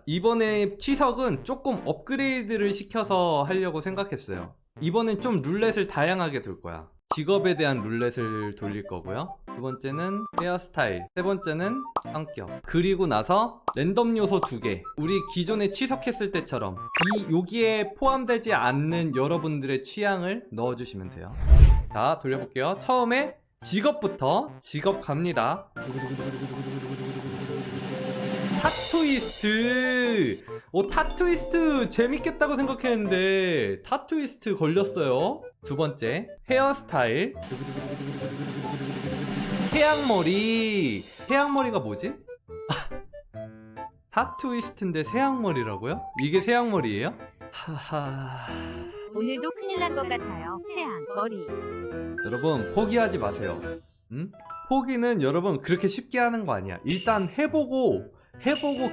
이번에 치석은 조금 업그레이드를 시켜서 하려고 생각했어요. 이번엔 좀 룰렛을 다양하게 둘 거야. 직업에 대한 룰렛을 돌릴 거고요. 두 번째는 헤어스타일, 세 번째는 성격, 그리고 나서 랜덤 요소 2개. 우리 기존에 치석했을 때처럼 여기에 포함되지 않는 여러분들의 취향을 넣어주시면 돼요. 자, 돌려볼게요. 처음에 직업부터. 직업 갑니다. 타투이스트. 타투이스트 재밌겠다고 생각했는데 타투이스트 걸렸어요. 두 번째 헤어스타일. 태양머리. 태양머리가 뭐지? 타투이스트인데 새양머리라고요? 이게 새양머리예요? 하하. 오늘도 큰일 난 것 같아요. 새양 머리. 여러분 포기하지 마세요. 포기는 여러분 그렇게 쉽게 하는 거 아니야. 일단 해보고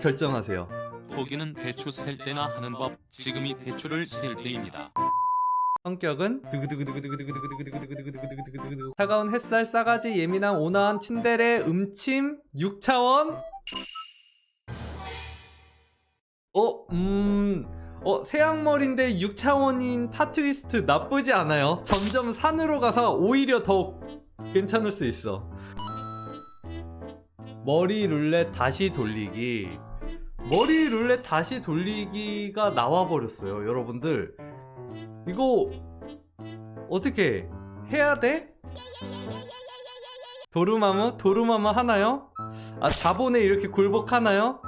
결정하세요. 포기는 배추 셀 때나 하는 법. 지금이 배추를 셀 때입니다. 성격은 차가운 햇살, 싸가지, 예민한, 온화한, 친데레, 음침, 6차원. 새양머리인데 6차원인 타투이스트 나쁘지 않아요. 점점 산으로 가서 오히려 더 괜찮을 수 있어. 머리 룰렛 다시 돌리기. 머리 룰렛 다시 돌리기가 나와버렸어요. 여러분들 이거 어떻게 해야 돼? 도루마무 하나요? 자본에 이렇게 굴복하나요?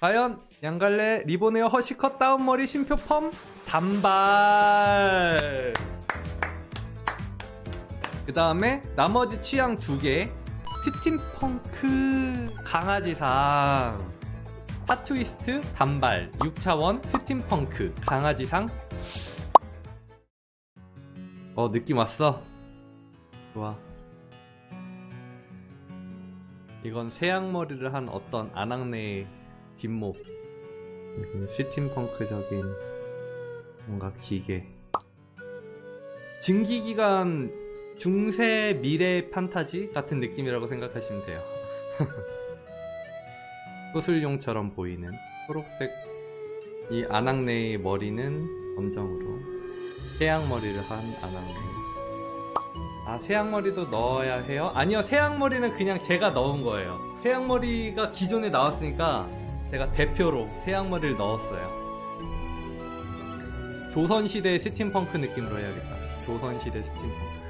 과연 양갈래 리본에어 허시컷 다운머리 심표 펌 단발. 그 다음에 나머지 취향 2개. 스팀펑크 강아지상, 타투이스트 단발, 6차원 스팀펑크 강아지상. 느낌 왔어? 좋아. 이건 새양머리를 한 어떤 아낙네의 뒷목. 스팀펑크적인 뭔가 기계. 증기기관 중세 미래 판타지 같은 느낌이라고 생각하시면 돼요. 수술용처럼 보이는 초록색 이 아낙네의 머리는 검정으로 새양머리를 한 아낙네. 새양머리도 넣어야 해요? 아니요, 새양머리는 그냥 제가 넣은 거예요. 새양머리가 기존에 나왔으니까 제가 대표로 새양머리를 넣었어요. 조선시대 스팀펑크 느낌으로 해야겠다. 조선시대 스팀펑크.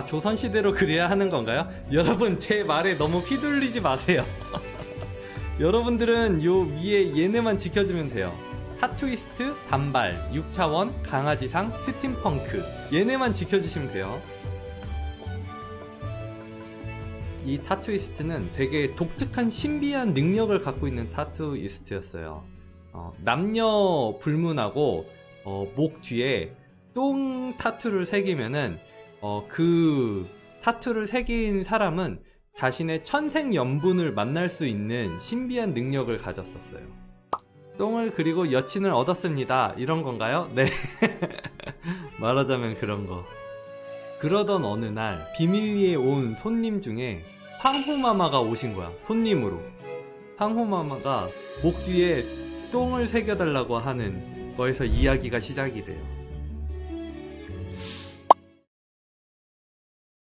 조선시대로 그래야 하는 건가요? 여러분 제 말에 너무 휘둘리지 마세요. 여러분들은 요 위에 얘네만 지켜주면 돼요. 타투이스트, 단발, 6차원, 강아지상, 스팀펑크. 얘네만 지켜주시면 돼요. 이 타투이스트는 되게 독특한 신비한 능력을 갖고 있는 타투이스트였어요. 남녀 불문하고 목 뒤에 똥 타투를 새기면은 그 타투를 새긴 사람은 자신의 천생연분을 만날 수 있는 신비한 능력을 가졌었어요. 똥을 그리고 여친을 얻었습니다. 이런 건가요? 네. 말하자면 그런 거. 그러던 어느 날 비밀리에 온 손님 중에 황후마마가 오신 거야. 손님으로. 황후마마가 목 뒤에 똥을 새겨달라고 하는 거에서 이야기가 시작이 돼요.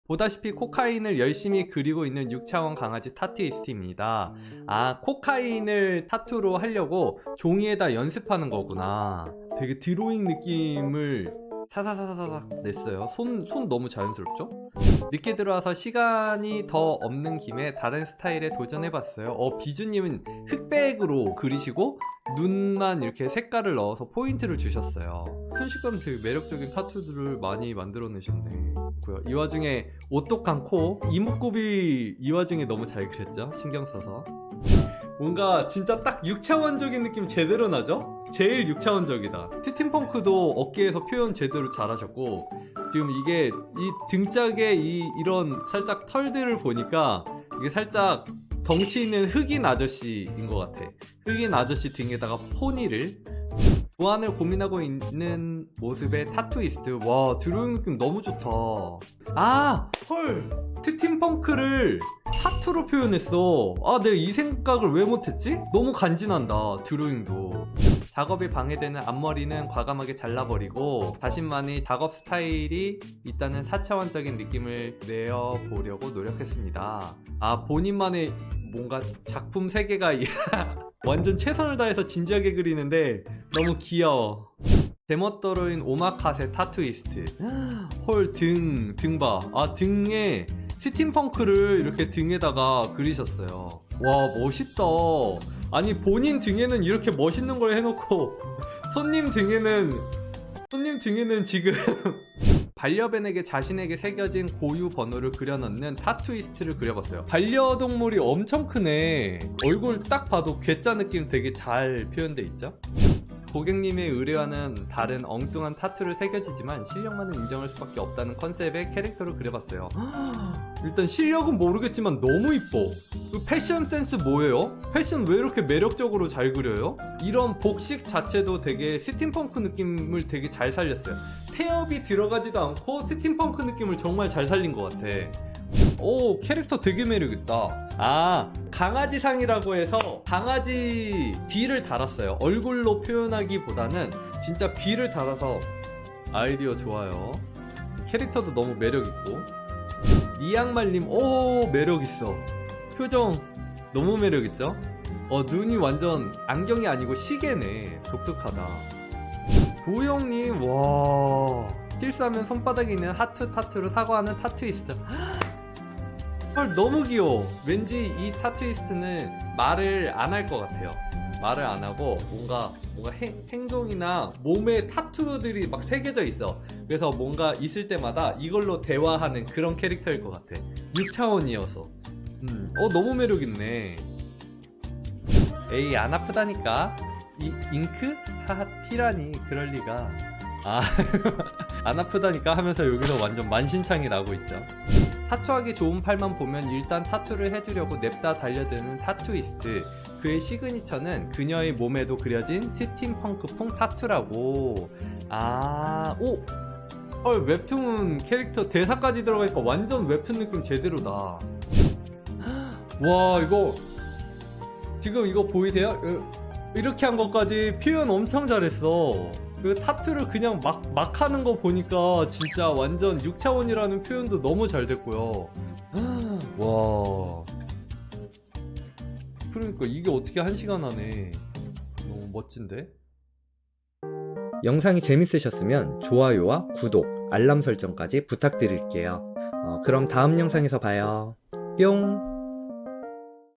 보다시피 코카인을 열심히 그리고 있는 6차원 강아지 타투이스트입니다. 코카인을 타투로 하려고 종이에다 연습하는 거구나. 되게 드로잉 느낌을 사사사사삭 냈어요. 손 너무 자연스럽죠? 늦게 들어와서 시간이 더 없는 김에 다른 스타일에 도전해봤어요. 비주님은 흑백으로 그리시고 눈만 이렇게 색깔을 넣어서 포인트를 주셨어요. 순식간에 되게 매력적인 타투들을 많이 만들어내셨네. 이 와중에 오똑한 코, 이목구비 이 와중에 너무 잘 그렸죠? 신경 써서. 뭔가 진짜 딱 6차원적인 느낌 제대로 나죠? 제일 6차원적이다. 스팀펑크도 어깨에서 표현 제대로 잘하셨고, 지금 이게 이 등짝에 이런 살짝 털들을 보니까 이게 살짝 덩치 있는 흑인 아저씨인 것 같아. 흑인 아저씨 등에다가 포니를 도안을 고민하고 있는 모습의 타투이스트. 와, 드로잉 느낌 너무 좋다. 아, 헐, 스팀펑크를 타투로 표현했어. 아, 내가 이 생각을 왜 못했지? 너무 간지난다, 드로잉도. 작업이 방해되는 앞머리는 과감하게 잘라버리고 자신만의 작업 스타일이 있다는 4차원적인 느낌을 내어보려고 노력했습니다. 아, 본인만의 뭔가 작품 세계가 완전 최선을 다해서 진지하게 그리는데 너무 귀여워. 제멋대로인 오마카세 타투이스트. 헐, 등 봐. 아, 등에 스팀펑크를 이렇게 등에다가 그리셨어요. 와, 멋있다. 아니, 본인 등에는 이렇게 멋있는 걸 해놓고 손님 등에는 지금 반려견에게 자신에게 새겨진 고유 번호를 그려넣는 타투이스트를 그려봤어요. 반려동물이 엄청 크네. 얼굴 딱 봐도 괴짜 느낌 되게 잘 표현돼 있죠. 고객님의 의뢰와는 다른 엉뚱한 타투를 새겨지지만 실력만은 인정할 수밖에 없다는 컨셉의 캐릭터를 그려봤어요. 일단 실력은 모르겠지만 너무 이뻐. 그 패션 센스 뭐예요? 패션 왜 이렇게 매력적으로 잘 그려요? 이런 복식 자체도 되게 스팀펑크 느낌을 되게 잘 살렸어요. 태엽이 들어가지도 않고 스팀펑크 느낌을 정말 잘 살린 것 같아. 오, 캐릭터 되게 매력있다. 아, 강아지상이라고 해서 강아지 귀를 달았어요. 얼굴로 표현하기보다는 진짜 귀를 달아서. 아이디어 좋아요. 캐릭터도 너무 매력있고. 이양말님, 오, 매력있어. 표정 너무 매력있죠? 눈이 완전 안경이 아니고 시계네. 독특하다. 도영님, 와, 실수하면 손바닥에 있는 하트 타투로 사과하는 타투이스트. 헐, 너무 귀여워. 왠지 이 타투이스트는 말을 안 할 것 같아요. 말을 안 하고 뭔가 행동이나 몸에 타투들이 막 새겨져 있어. 그래서 뭔가 있을 때마다 이걸로 대화하는 그런 캐릭터일 것 같아. 6차원이어서. 너무 매력있네. 에이, 안 아프다니까. 이 잉크? 하하, 피라니. 그럴리가. 아, 안 아프다니까 하면서 여기서 완전 만신창이 나고 있죠. 타투하기 좋은 팔만 보면 일단 타투를 해주려고 냅다 달려드는 타투이스트. 그의 시그니처는 그녀의 몸에도 그려진 스팀펑크풍 타투라고. 아, 오! 헐, 웹툰 캐릭터 대사까지 들어가니까 완전 웹툰 느낌 제대로다. 와, 이거 지금 이거 보이세요? 이렇게 한 것까지 표현 엄청 잘했어. 그 타투를 그냥 막 하는 거 보니까 진짜 완전 6차원이라는 표현도 너무 잘 됐고요. 와, 그러니까 이게 어떻게 1시간 안에. 너무 멋진데? 영상이 재밌으셨으면 좋아요와 구독, 알람 설정까지 부탁드릴게요. 그럼 다음 영상에서 봐요. 뿅!